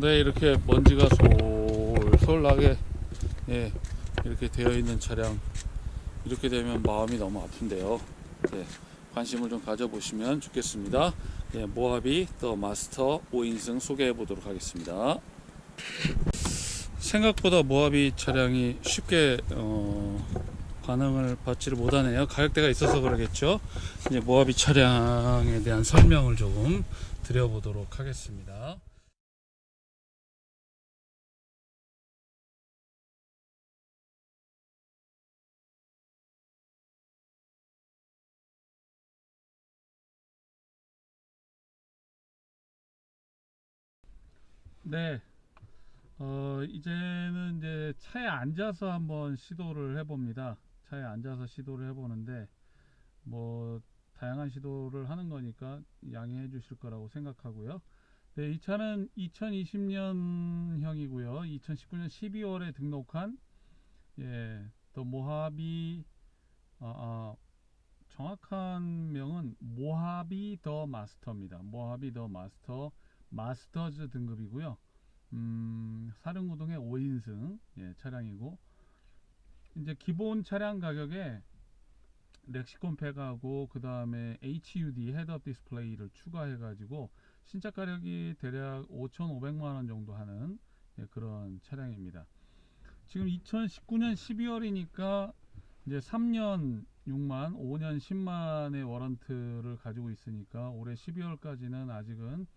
네, 이렇게 먼지가 솔솔 나게, 예, 이렇게 되어 있는 차량, 이렇게 되면 마음이 너무 아픈데요. 네, 관심을 좀 가져보시면 좋겠습니다. 예, 모하비 더 마스터 5인승 소개해 보도록 하겠습니다. 생각보다 모하비 차량이 쉽게 반응을 받지를 못하네요. 가격대가 있어서 그러겠죠. 이제 모하비 차량에 대한 설명을 조금 드려보도록 하겠습니다. 네, 이제는 이제 차에 앉아서 한번 시도를 해봅니다. 차에 앉아서 시도를 해보는데, 뭐, 다양한 시도를 하는 거니까 양해해 주실 거라고 생각하고요. 네, 이 차는 2020년형이고요. 2019년 12월에 등록한, 예, 더 모하비, 아, 아, 정확한 명은 모하비 더 마스터입니다. 모하비 더 마스터, 마스터즈 등급이고요. 사륜구동의 5인승 차량이고, 이제 기본 차량 가격에 렉시콘 팩하고 그 다음에 HUD 헤드업 디스플레이를 추가해 가지고 신차 가격이 대략 5,500만원 정도 하는 그런 차량입니다. 지금 2019년 12월이니까 이제 3년 6만 5년 10만의 워런트를 가지고 있으니까 올해 12월까지는 아직은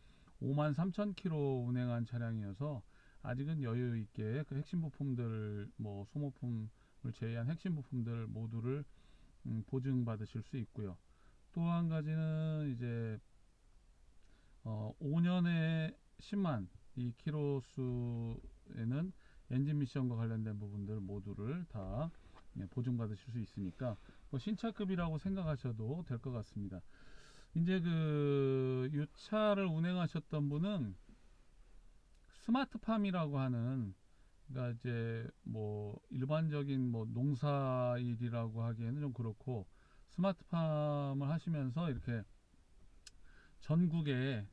5만 3천 킬로 운행한 차량이어서 아직은 여유 있게 그 핵심 부품들, 뭐 소모품을 제외한 핵심 부품들 모두를 보증받으실 수 있고요. 또 한 가지는 이제 5년에 10만 이 킬로수에는 엔진 미션과 관련된 부분들 모두를 다 보증받으실 수 있으니까 뭐 신차급이라고 생각하셔도 될 것 같습니다. 이제 이 차를 운행하셨던 분은 스마트팜이라고 하는, 그러니까 이제 뭐 일반적인 뭐 농사일이라고 하기에는 좀 그렇고, 스마트팜을 하시면서 이렇게 전국에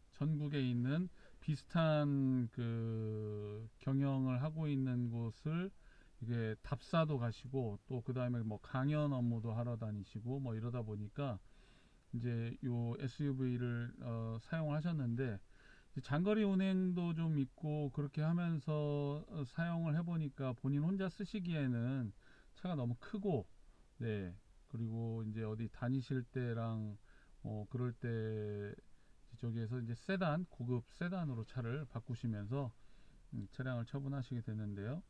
있는 비슷한 그 경영을 하고 있는 곳을 이게 답사도 가시고, 또 그 다음에 뭐 강연 업무도 하러 다니시고 뭐 이러다 보니까 이제 요 SUV를 사용하셨는데, 장거리 운행도 좀 있고 그렇게 하면서 사용을 해보니까 본인 혼자 쓰시기에는 차가 너무 크고, 네, 그리고 이제 어디 다니실 때랑 그럴 때 저기에서 이제 세단, 고급 세단으로 차를 바꾸시면서 차량을 처분하시게 됐는데요.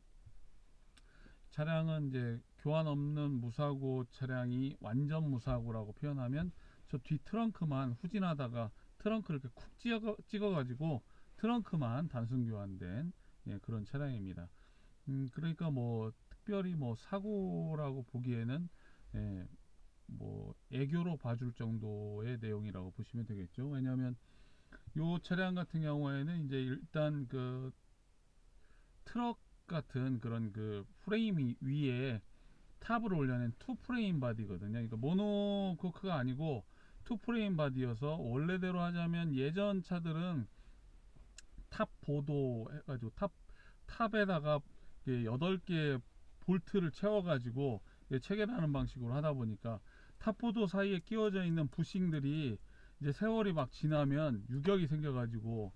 차량은 이제 교환 없는 무사고 차량이 완전 무사고라고 표현하면, 저 뒤 트렁크만 후진하다가 트렁크를 이렇게 쿡 찍어 가지고 트렁크만 단순 교환된 그런 차량입니다. 그러니까 뭐 특별히 뭐 사고라고 보기에는 뭐 애교로 봐줄 정도의 내용이라고 보시면 되겠죠. 왜냐하면 요 차량 같은 경우에는 이제 일단 그 트럭 같은 그런 그 프레임 위에 탑을 올려낸 투 프레임 바디거든요. 그러니까 모노코크가 아니고 투 프레임 바디여서, 원래대로 하자면 예전 차들은 탑 보도 해가지고 탑에다가 8개 볼트를 채워가지고 체결하는 방식으로 하다 보니까 탑보도 사이에 끼워져 있는 부싱들이 이제 세월이 막 지나면 유격이 생겨가지고,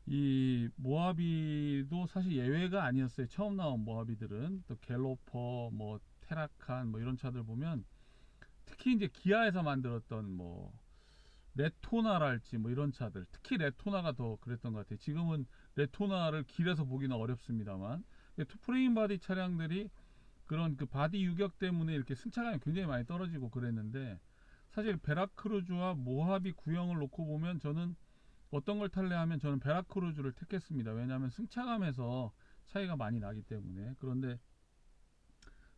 이 모하비도 사실 예외가 아니었어요. 처음 나온 모하비들은 또 갤로퍼, 뭐 테라칸, 뭐 이런 차들 보면, 특히 이제 기아에서 만들었던 뭐 레토나랄지 뭐 이런 차들, 특히 레토나가 더 그랬던 것 같아요. 지금은 레토나를 길에서 보기는 어렵습니다만, 투프레임 바디 차량들이 그런 그 바디 유격 때문에 이렇게 승차감이 굉장히 많이 떨어지고 그랬는데, 사실 베라크루즈와 모하비 구형을 놓고 보면 저는 어떤 걸 탈래 하면 저는 베라크루즈를 택했습니다. 왜냐하면 승차감에서 차이가 많이 나기 때문에. 그런데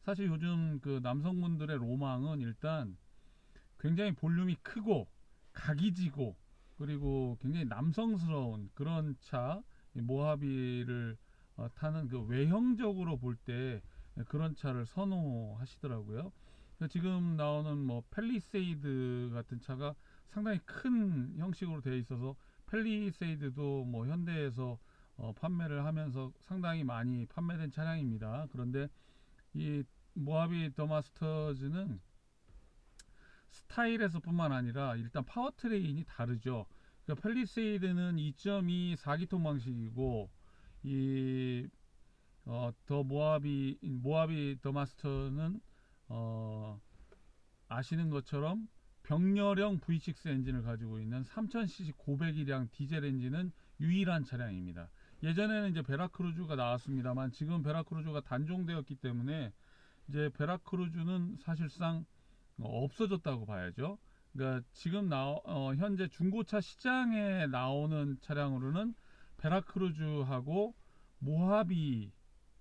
사실 요즘 그 남성분들의 로망은 일단 굉장히 볼륨이 크고 각이 지고 그리고 굉장히 남성스러운 그런 차, 모하비를 타는 그 외형적으로 볼 때 그런 차를 선호하시더라고요. 지금 나오는 뭐 펠리세이드 같은 차가 상당히 큰 형식으로 되어 있어서, 펠리세이드도 뭐 현대에서 판매를 하면서 상당히 많이 판매된 차량입니다. 그런데 이 모하비 더 마스터즈는 스타일에서 뿐만 아니라 일단 파워트레인이 다르죠. 그러니까 펠리세이드는 2.2 4기통 방식이고 이 더 모하비 더 마스터는 어, 아시는 것처럼 병렬형 V6 엔진을 가지고 있는 3000cc 고배기량 디젤 엔진은 유일한 차량입니다. 예전에는 이제 베라크루즈가 나왔습니다만 지금 베라크루즈가 단종되었기 때문에 이제 베라크루즈는 사실상 없어졌다고 봐야죠. 그러니까 지금 현재 중고차 시장에 나오는 차량으로는 베라크루즈하고 모하비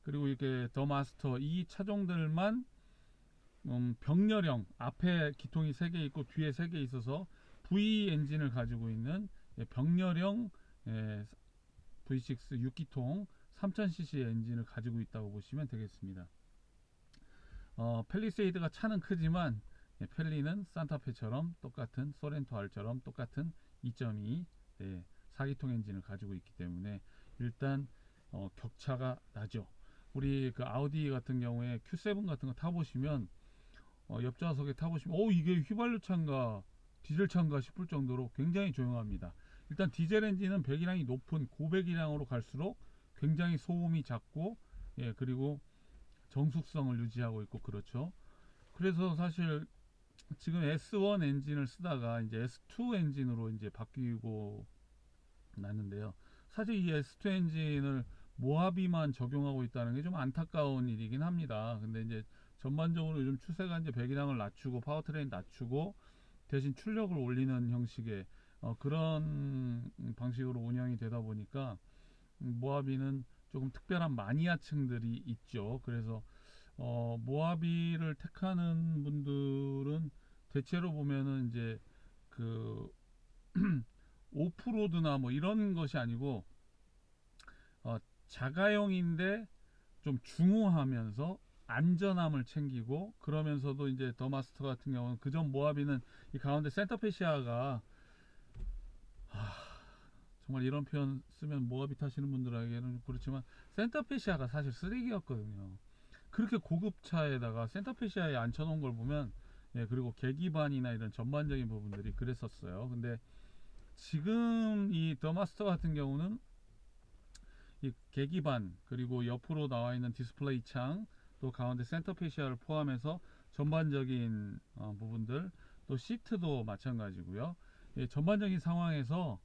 그리고 이렇게 더 마스터 이 차종들만 병렬형 앞에 기통이 3개 있고 뒤에 3개 있어서 V 엔진을 가지고 있는 병렬형 V6 6기통 3000cc 엔진을 가지고 있다고 보시면 되겠습니다. 펠리세이드가 차는 크지만 펠리는 산타페처럼 똑같은 소렌토 R처럼 똑같은 2.2 4기통 엔진을 가지고 있기 때문에 일단 격차가 나죠. 우리 그 아우디 같은 경우에 Q7 같은 거 타보시면 옆좌석에 타보시면 이게 휘발유 차인가 디젤 차인가 싶을 정도로 굉장히 조용합니다. 일단 디젤 엔진은 배기량이 높은 고배기량으로 갈수록 굉장히 소음이 작고 그리고 정숙성을 유지하고 있고 그렇죠. 그래서 사실 지금 S1 엔진을 쓰다가 이제 S2 엔진으로 이제 바뀌고 났는데요. 사실 이 S2 엔진을 모하비만 적용하고 있다는 게 좀 안타까운 일이긴 합니다. 근데 이제 전반적으로 요즘 추세가 이제 배기량을 낮추고 파워트레인 낮추고 대신 출력을 올리는 형식의 그런 방식으로 운영이 되다 보니까 모하비는 조금 특별한 마니아층들이 있죠. 그래서 모하비를 택하는 분들은 대체로 보면은 이제 그 오프로드나 뭐 이런 것이 아니고 자가용인데 좀 중후하면서 안전함을 챙기고 그러면서도 이제 더 마스터 같은 경우는 그전 모하비는 이 가운데 센터페시아가 정말 이런 표현 쓰면 모하비 타시는 분들에게는 그렇지만 센터페시아가 사실 쓰레기였거든요. 그렇게 고급차에다가 센터페시아에 앉혀놓은 걸 보면 그리고 계기반이나 이런 전반적인 부분들이 그랬었어요. 근데 지금 이 더 마스터 같은 경우는 이 계기반 그리고 옆으로 나와 있는 디스플레이 창 또 가운데 센터페시아를 포함해서 전반적인 부분들 또 시트도 마찬가지고요. 전반적인 상황에서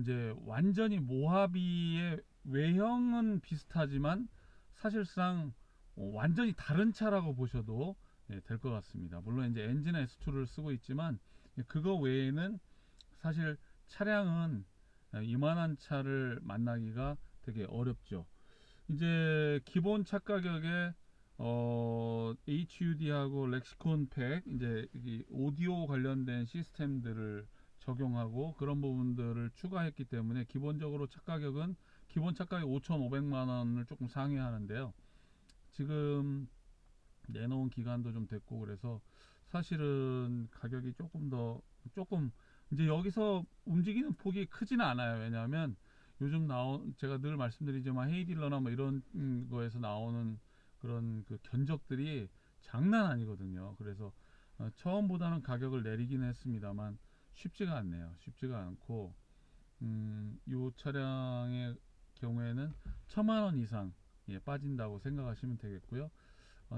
이제 완전히 모하비의 외형은 비슷하지만 사실상 완전히 다른 차라고 보셔도 될 것 같습니다. 물론 이제 엔진은 S2를 쓰고 있지만 그거 외에는 사실 차량은 이만한 차를 만나기가 되게 어렵죠. 이제 기본 차 가격에 HUD하고 렉시콘 팩 이제 이 오디오 관련된 시스템들을 적용하고 그런 부분들을 추가했기 때문에 기본적으로 차 가격은 기본 차 가격 5,500만 원을 조금 상회하는데요. 지금 내놓은 기간도 좀 됐고 그래서 사실은 가격이 조금 이제 여기서 움직이는 폭이 크지는 않아요. 왜냐하면 요즘 제가 늘 말씀드리지만 헤이딜러나 뭐 이런 거에서 나오는 그런 그 견적들이 장난 아니거든요. 그래서 처음보다는 가격을 내리긴 했습니다만 쉽지가 않네요. 쉽지가 않고 이 차량의 경우에는 1,000만 원 이상 빠진다고 생각하시면 되겠고요.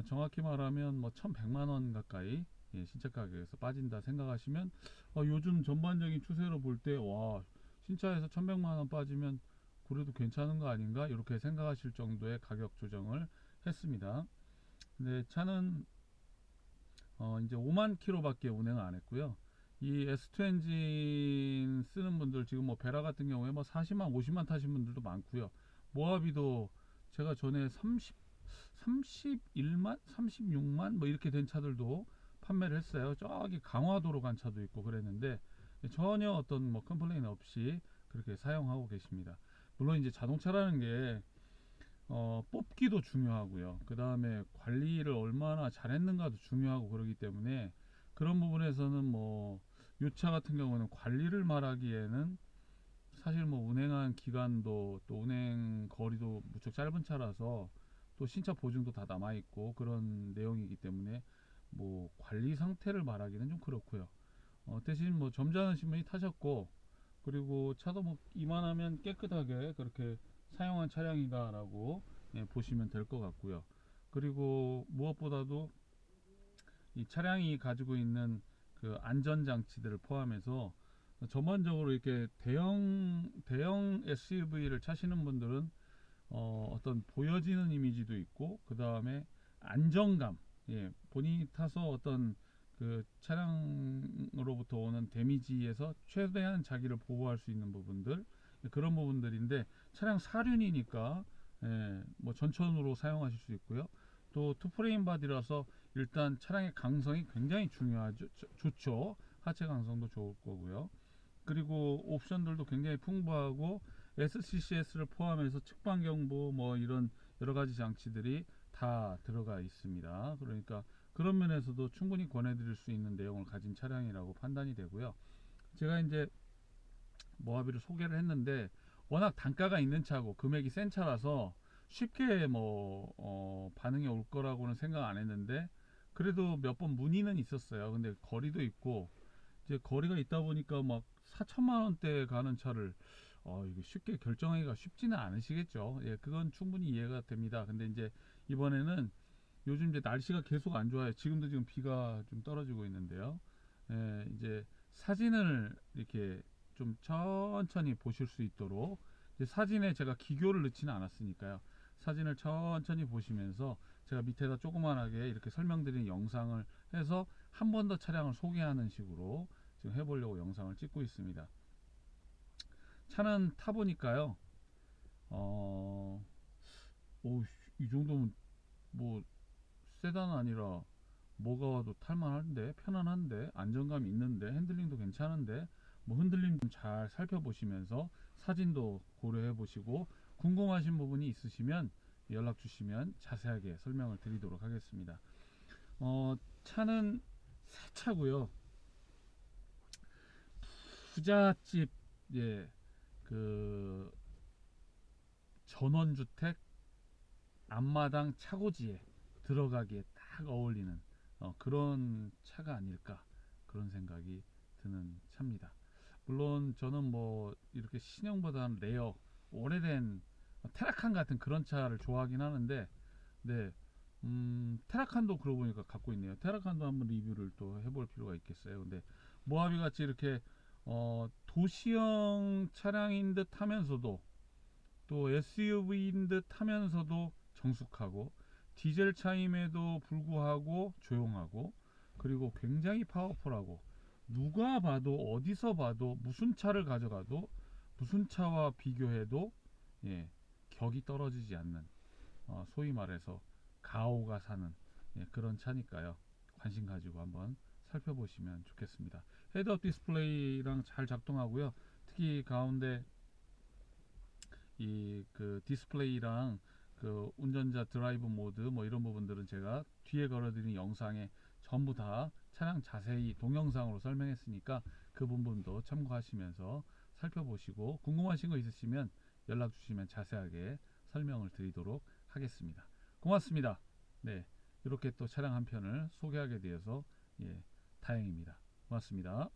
정확히 말하면 뭐 1,100만 원 가까이 신차 가격에서 빠진다 생각하시면 요즘 전반적인 추세로 볼 때 와 신차에서 1,100만 원 빠지면 그래도 괜찮은 거 아닌가 이렇게 생각하실 정도의 가격 조정을 했습니다. 근데 차는 이제 5만 킬로밖에 운행을 안 했고요. 이 S2 엔진 쓰는 분들 지금 뭐 베라 같은 경우에 뭐 40만 50만 타신 분들도 많고요. 모하비도 제가 전에 31만 36만 뭐 이렇게 된 차들도 판매를 했어요. 저기 강화도로 간 차도 있고 그랬는데 전혀 어떤 뭐 컴플레인 없이 그렇게 사용하고 계십니다. 물론 이제 자동차라는 게 뽑기도 중요하고요. 그 다음에 관리를 얼마나 잘했는가도 중요하고 그러기 때문에 그런 부분에서는 뭐 요 차 같은 경우는 관리를 말하기에는 사실 뭐 운행한 기간도 또 운행 거리도 무척 짧은 차라서 또 신차 보증도 다 남아 있고 그런 내용이기 때문에 뭐 관리 상태를 말하기는 좀 그렇고요. 대신 뭐 점잖으신 분이 타셨고, 그리고 차도 뭐 이만하면 깨끗하게 그렇게 사용한 차량이다라고 보시면 될 것 같고요. 그리고 무엇보다도 이 차량이 가지고 있는 그 안전 장치들을 포함해서 전반적으로 이렇게 대형 SUV를 차시는 분들은 어떤 보여지는 이미지도 있고, 그 다음에 안정감, 본인이 타서 어떤 그 차량으로부터 오는 데미지에서 최대한 자기를 보호할 수 있는 부분들, 그런 부분들인데, 차량 사륜이니까 뭐 전천으로 사용하실 수 있고요. 또 투프레임 바디라서 일단 차량의 강성이 굉장히 중요하죠. 좋죠. 하체 강성도 좋을 거고요. 그리고 옵션들도 굉장히 풍부하고 SCCS를 포함해서 측방 경보 뭐 이런 여러 가지 장치들이 다 들어가 있습니다. 그러니까 그런 면에서도 충분히 권해드릴 수 있는 내용을 가진 차량이라고 판단이 되고요. 제가 이제 모하비를 소개를 했는데 워낙 단가가 있는 차고 금액이 센 차라서 쉽게 뭐 반응이 올 거라고는 생각 안 했는데, 그래도 몇 번 문의는 있었어요. 근데 거리도 있고 이제 거리가 있다 보니까 막 4천만 원대 가는 차를 이게 쉽게 결정하기가 쉽지는 않으시겠죠. 예, 그건 충분히 이해가 됩니다. 근데 이제 이번에는 요즘 이제 날씨가 계속 안 좋아요. 지금 비가 좀 떨어지고 있는데요. 이제 사진을 이렇게 좀 천천히 보실 수 있도록, 이제 사진에 제가 기교를 넣지는 않았으니까요. 사진을 천천히 보시면서 제가 밑에다 조그만하게 이렇게 설명드린 영상을 해서 한 번 더 차량을 소개하는 식으로 지금 해보려고 영상을 찍고 있습니다. 차는 타보니까요, 어, 이 정도면 뭐 세단 아니라 뭐가 와도 탈만한데, 편안한데, 안정감 있는데, 핸들링도 괜찮은데, 뭐 흔들림 좀 잘 살펴보시면서 사진도 고려해 보시고, 궁금하신 부분이 있으시면 연락 주시면 자세하게 설명을 드리도록 하겠습니다. 차는 새 차고요. 부잣집, 예, 그 전원주택 앞마당 차고지에 들어가기에 딱 어울리는 그런 차가 아닐까, 그런 생각이 드는 차입니다. 물론 저는 뭐 이렇게 신형보다는 레어, 오래된 테라칸 같은 그런 차를 좋아하긴 하는데, 네, 테라칸도 그러고 보니까 갖고 있네요. 테라칸도 한번 리뷰를 또 해볼 필요가 있겠어요. 근데 모하비 같이 이렇게 도시형 차량인 듯 하면서도 또 SUV인 듯 하면서도 정숙하고, 디젤 차임에도 불구하고 조용하고, 그리고 굉장히 파워풀하고, 누가 봐도 어디서 봐도 무슨 차를 가져가도 무슨 차와 비교해도 격이 떨어지지 않는, 소위 말해서 가오가 사는 그런 차니까요. 관심 가지고 한번 살펴보시면 좋겠습니다. 헤드업 디스플레이랑 잘 작동하고요. 특히 가운데 이 그 디스플레이랑 그 운전자 드라이브 모드 뭐 이런 부분들은 제가 뒤에 걸어드린 영상에 전부 다 차량 자세히 동영상으로 설명했으니까 그 부분도 참고하시면서 살펴보시고, 궁금하신 거 있으시면 연락 주시면 자세하게 설명을 드리도록 하겠습니다. 고맙습니다. 네, 이렇게 또 차량 한 편을 소개하게 되어서 다행입니다. 고맙습니다.